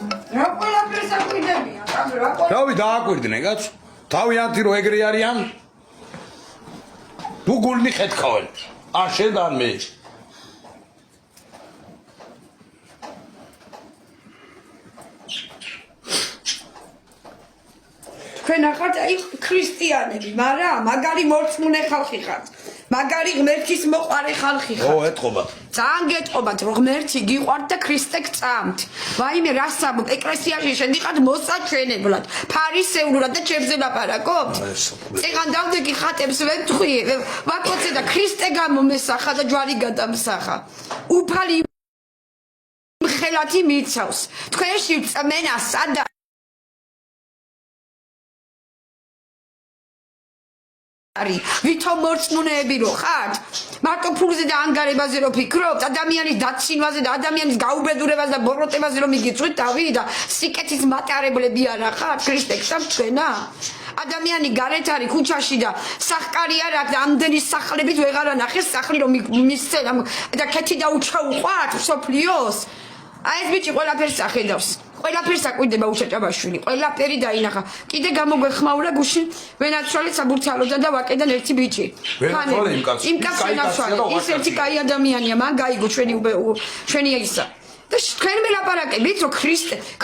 რა ყველაფერს აკვირდებიან? რავი დააკვირდნენ კაც. თავიანთი რო ეგრე არიან. თუ გულნი ხეთქავენ. არ შედან მე. თქვენ ახართ აი ქრისტიანები, მაგრამ მაგარი მორწმუნე ხალხი ხართ. მაგარი ღმერთის მოყარე ხალხი ხართ. ო, ეთყობათ. ძალიან გეტყობათ, რომ ღმერთი გიყვართ და ქრისტე გწამთ. ვაიმე რას ამბობ, ეკლესიაში შედიხართ მოსაჩვენებლად, ფარისეულად და ჩემზე ლაპარაკობთ? წეგან დავდეგი ხატებს ვეთქვი, ვაკოცე და ქრისტე გამომესახა და ჯვარი გადამსახა. უფალი ხელათი მიცავს. თქვენში წმენა სადა ვითომ მორწმუნეები რო ხართ? მარტო ფულზე და ანგარებაზე რო ფიქრობთ, ადამიანის დაცინვაზე და ადამიანის გაუბედურებაზე და ბოროტებაზე რომ იგიწვით თავი და სიკეთის მატარებლები არა ხართ? ქრისტე გსამ თქვენა? ადამიანი გარეთ არის ქუჩაში და სახკარი არ აქვს და ამდენი სახლებით ვეღარ ანახეს სახლი რომ მისცენ და ქეთი დაუჩაუყვათ სოფლიოს. აი ეს ბიჭი ყველაფერს ახედავს. ყველაფერს აკვირდება უშაჭაბაშვილი, ყველაფერი დაინახა. კიდე გამოგვეხმაურა გუშინ ვენაცვალე საბურთალოდა და ვაკედან ერთი ბიჭი. ვენაცვალე იმ კაცს. იმ კაცს ვენაცვალე. ის ერთი კაი ადამიანია, მან გაიგო ჩვენი ისა. და თქვენ მელაპარაკებით, რომ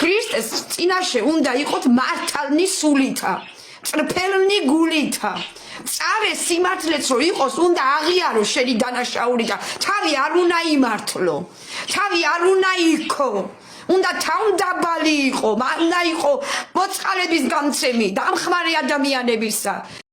ქრისტეს წინაშე უნდა იყოთ მართალნი სულითა, წრფელნი გულითა. წარე სიმართლეც რო იყოს, უნდა აღიაროს შენი დანაშაული და თავი არ უნდა იმართლო. თავი არ უნდა იქო. უნდა თავმდაბალი იყო, უნდა იყო მოწყალების გამცემი, დამხმარე ადამიანებისა.